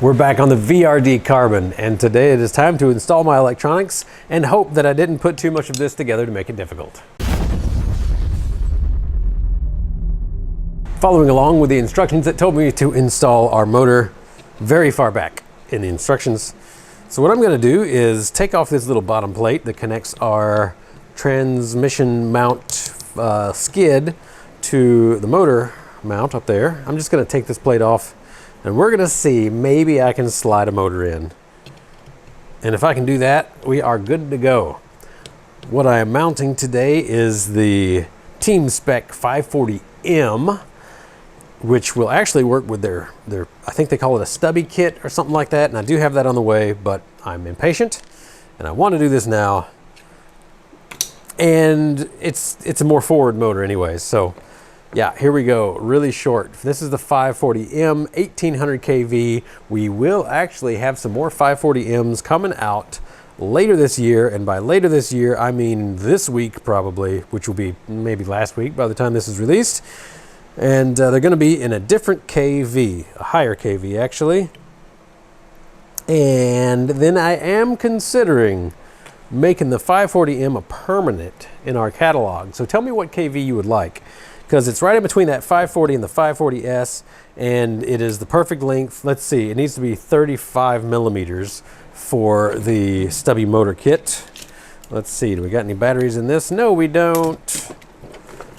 We're back on the VRD Carbon, and today it is time to install my electronics and hope that I didn't put too much of this together to make it difficult. Following along with the instructions that told me to install our motor very far back in the instructions. So what I'm going to do is take off this little bottom plate that connects our transmission mount skid to the motor mount up there. I'm just going to take this plate off, and we're going to see maybe I can slide a motor in. And if I can do that, we are good to go. What I am mounting today is the Team Spec 540M, which will actually work with their I think they call it a stubby kit or something like that. And I do have that on the way, but I'm impatient and I want to do this now. And it's a more forward motor anyway. So yeah, here we go. Really short. This is the 540M, 1800 kV. We will actually have some more 540Ms coming out later this year. And by later this year, I mean this week probably, which will be maybe last week by the time this is released. And they're going to be in a different kV, a higher kV actually. And then I am considering making the 540M a permanent in our catalog. So tell me what kV you would like, because it's right in between that 540 and the 540S, and it is the perfect length. Let's see, it needs to be 35 millimeters for the stubby motor kit. Let's see, do we got any batteries in this? No, we don't.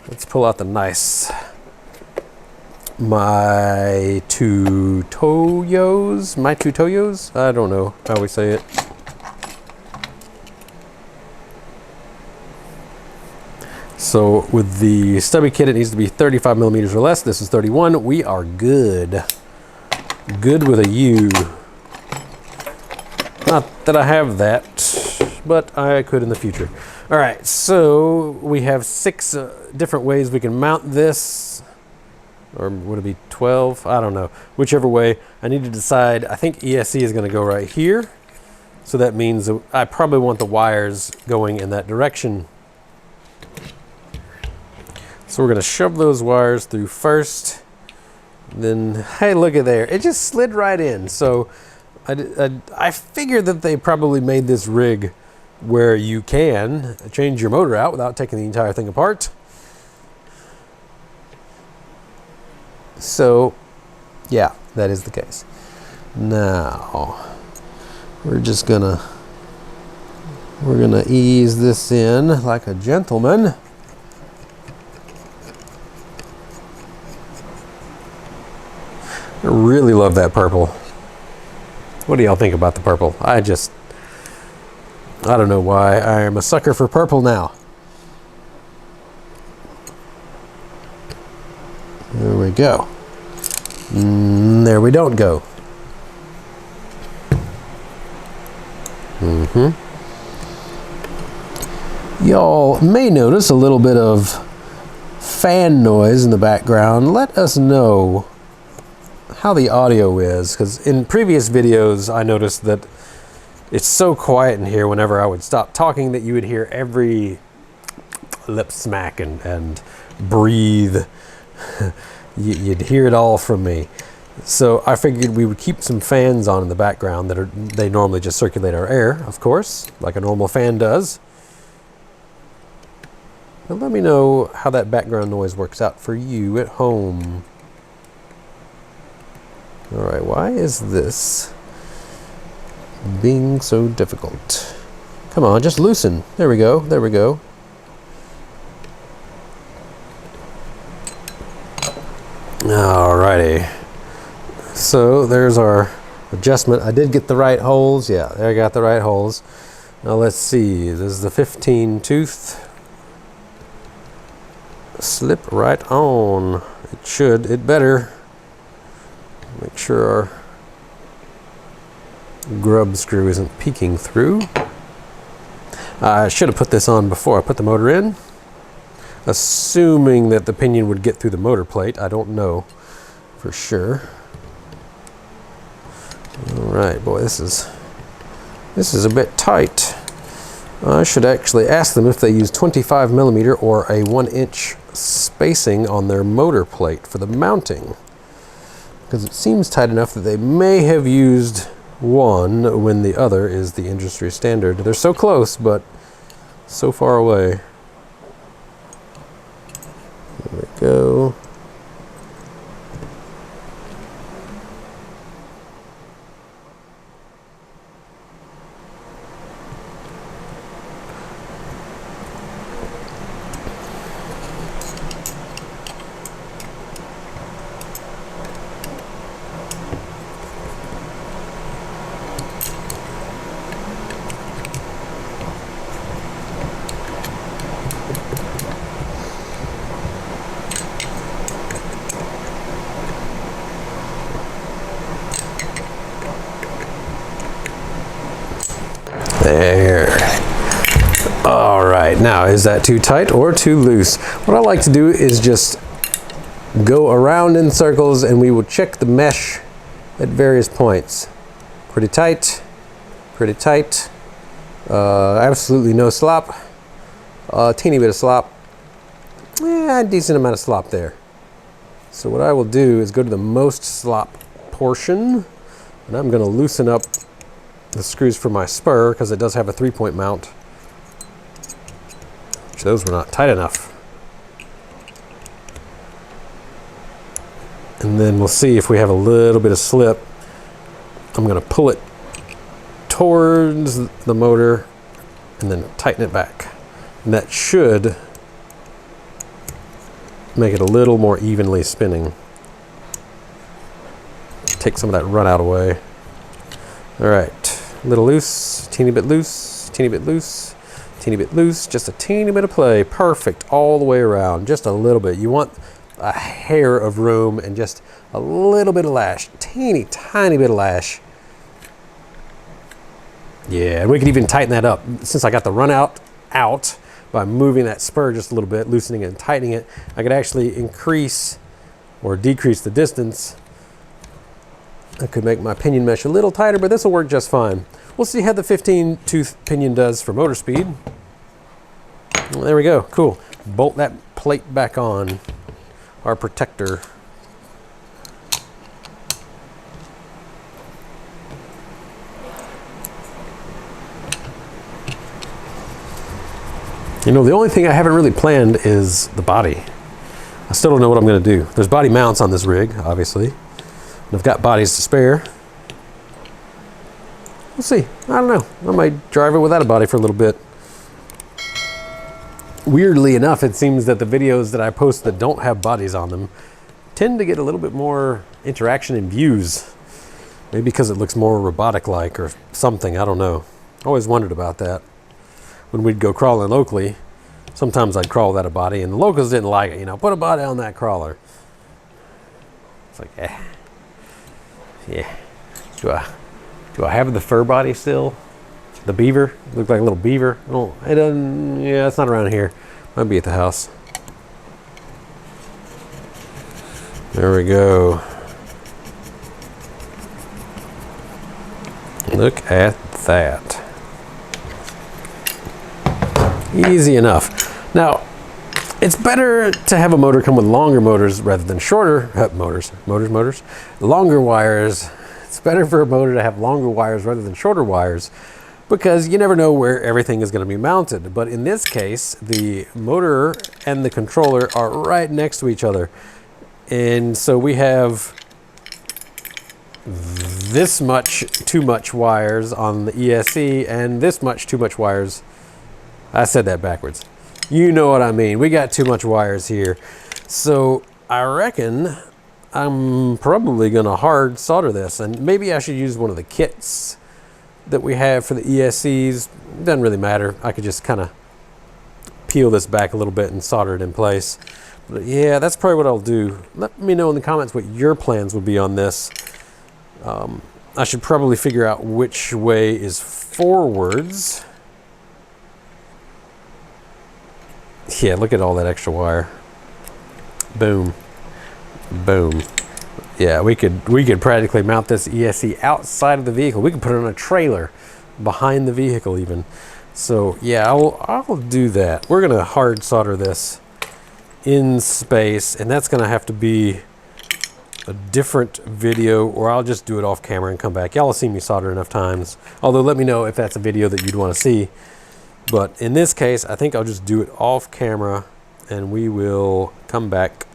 Let's pull out the nice my two Toyos, I don't know how we say it. So with the stubby kit, it needs to be 35 millimeters or less. This is 31. We are good. Good with a U. Not that I have that, but I could in the future. All right, so we have 6 different ways we can mount this. Or would it be 12? I don't know. Whichever way, I need to decide. I think ESC is going to go right here. So that means I probably want the wires going in that direction. So we're going to shove those wires through first. Then, hey, look at there. It just slid right in. So I figured that they probably made this rig where you can change your motor out without taking the entire thing apart. So, yeah, that is the case. Now, we're gonna ease this in like a gentleman. I really love that purple. What do y'all think about the purple? I don't know why. I am a sucker for purple now. There we go. There we don't go. Y'all may notice a little bit of fan noise in the background. Let us know how the audio is, because in previous videos I noticed that it's so quiet in here whenever I would stop talking that you would hear every lip smack and breathe. You'd hear it all from me. So I figured we would keep some fans on in the background they normally just circulate our air, of course, like a normal fan does. But let me know how that background noise works out for you at home. All right, why is this being so difficult? Come on, just loosen. There we go, there we go. Alrighty, so there's our adjustment. I did get the right holes. Yeah, there I got the right holes. Now let's see, this is the 15 tooth. Slip right on. It should, it better. Make sure our grub screw isn't peeking through. I should have put this on before I put the motor in, assuming that the pinion would get through the motor plate. I don't know for sure. All right, boy, this is a bit tight. I should actually ask them if they use 25 millimeter or a 1 inch spacing on their motor plate for the mounting, because it seems tight enough that they may have used one when the other is the industry standard. They're so close, but so far away. There we go. There. All right, now is that too tight or too loose? What I like to do is just go around in circles and we will check the mesh at various points. Pretty tight, absolutely no slop, a teeny bit of slop, a decent amount of slop there. So what I will do is go to the most slop portion, and I'm gonna loosen up the screws for my spur because it does have a 3-point mount. Those were not tight enough. And then we'll see if we have a little bit of slip. I'm going to pull it towards the motor and then tighten it back. And that should make it a little more evenly spinning. Take some of that run out away. All right. A little loose, teeny bit loose, teeny bit loose, teeny bit loose, just a teeny bit of play. Perfect all the way around, just a little bit. You want a hair of room and just a little bit of lash, teeny tiny bit of lash. Yeah, and we can even tighten that up. Since I got the run out by moving that spur just a little bit, loosening it and tightening it, I could actually increase or decrease the distance. I could make my pinion mesh a little tighter, but this will work just fine. We'll see how the 15-tooth pinion does for motor speed. Well, there we go, cool. Bolt that plate back on, our protector. You know, the only thing I haven't really planned is the body. I still don't know what I'm gonna do. There's body mounts on this rig, obviously. I've got bodies to spare. We'll see. I don't know. I might drive it without a body for a little bit. Weirdly enough, it seems that the videos that I post that don't have bodies on them tend to get a little bit more interaction and views. Maybe because it looks more robotic-like or something. I don't know. I always wondered about that. When we'd go crawling locally, sometimes I'd crawl without a body, and the locals didn't like it. You know, put a body on that crawler. It's like, eh. Yeah. Do I have the fur body still? The beaver? Looked like a little beaver. Oh, it doesn't. Yeah, it's not around here. Might be at the house. There we go. Look at that. Easy enough. Now, it's better to have a motor come with longer motors rather than shorter motors. Longer wires. It's better for a motor to have longer wires rather than shorter wires because you never know where everything is going to be mounted. But in this case, the motor and the controller are right next to each other. And so we have this much too much wires on the ESC and this much too much wires. I said that backwards. You know what I mean. We got too much wires here. So I reckon I'm probably gonna hard solder this, and maybe I should use one of the kits that we have for the ESCs. Doesn't really matter. I could just kind of peel this back a little bit and solder it in place. But yeah, that's probably what I'll do. Let me know in the comments what your plans would be on this. I should probably figure out which way is forwards. Yeah, look at all that extra wire. Boom. Boom. Yeah, we could practically mount this ESC outside of the vehicle. We could put it on a trailer behind the vehicle even. So yeah, I'll do that. We're gonna hard solder this in space, and that's gonna have to be a different video, or I'll just do it off camera and come back. Y'all have seen me solder enough times. Although let me know if that's a video that you'd want to see. But in this case, I think I'll just do it off camera and we will come back.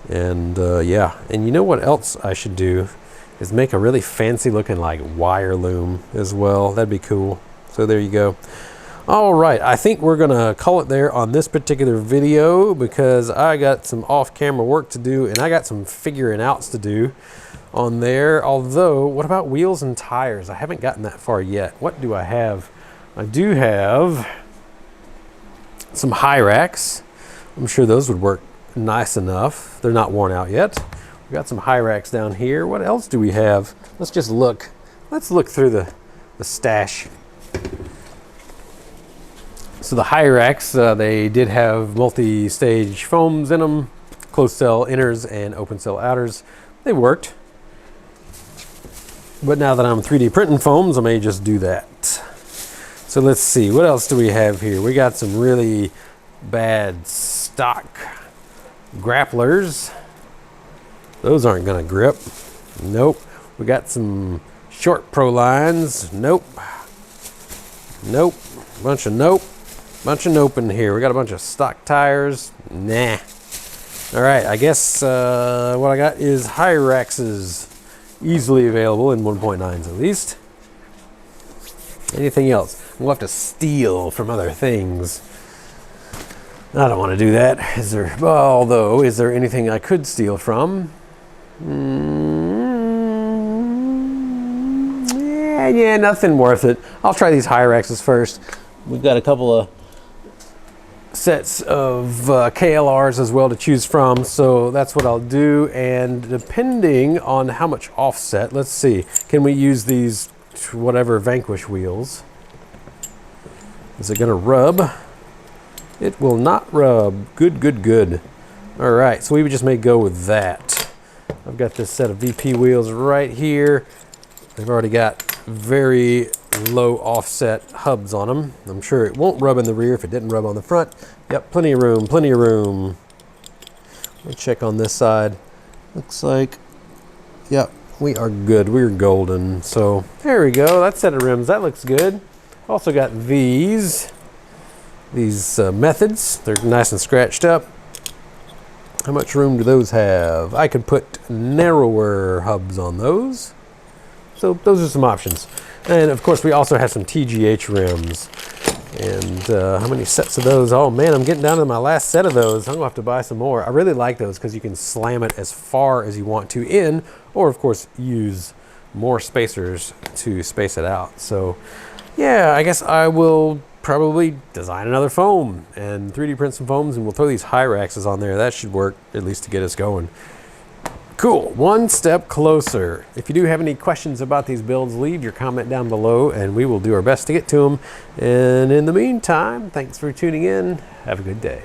And yeah, and you know what else I should do is make a really fancy looking like wire loom as well. That'd be cool. So there you go. All right, I think we're gonna call it there on this particular video because I got some off-camera work to do and I got some figuring outs to do on there. Although, what about wheels and tires? I haven't gotten that far yet. What do I have? I do have some high racks. I'm sure those would work nice enough. They're not worn out yet. We got some high racks down here. What else do we have? Let's just look. Let's look through the stash. So the high racks, they did have multi-stage foams in them, closed cell inners and open cell outers. They worked. But now that I'm 3D printing foams, I may just do that. So let's see, what else do we have here? We got some really bad stock grapplers. Those aren't gonna grip. Nope. We got some short pro lines. Nope. Nope. Bunch of nope. Bunch of nope in here. We got a bunch of stock tires. Nah. All right, I guess what I got is high racks easily available in 1.9s at least. Anything else? We'll have to steal from other things. I don't want to do that. Is there, although, is there anything I could steal from? Yeah, nothing worth it. I'll try these high racks first. We've got a couple of sets of KLRs as well to choose from, so that's what I'll do. And depending on how much offset, let's see, can we use these whatever Vanquish wheels? Is it gonna rub? It will not rub. Good, good, good. All right, so we just may go with that. I've got this set of VP wheels right here. They've already got very low offset hubs on them. I'm sure it won't rub in the rear if it didn't rub on the front. Yep, plenty of room, plenty of room. Let's check on this side. Looks like, yep, we are good. We're golden. So there we go. That set of rims, that looks good. Also got these methods. They're nice and scratched up. How much room do those have? I could put narrower hubs on those. So those are some options. And of course we also have some TGH rims. And how many sets of those? Oh man, I'm getting down to my last set of those. I'm gonna have to buy some more. I really like those because you can slam it as far as you want to in, or of course use more spacers to space it out. So yeah, I guess I will probably design another foam and 3D print some foams, and we'll throw these high racks on there. That should work at least to get us going. Cool, one step closer. If you do have any questions about these builds, leave your comment down below and we will do our best to get to them. And in the meantime, thanks for tuning in. Have a good day.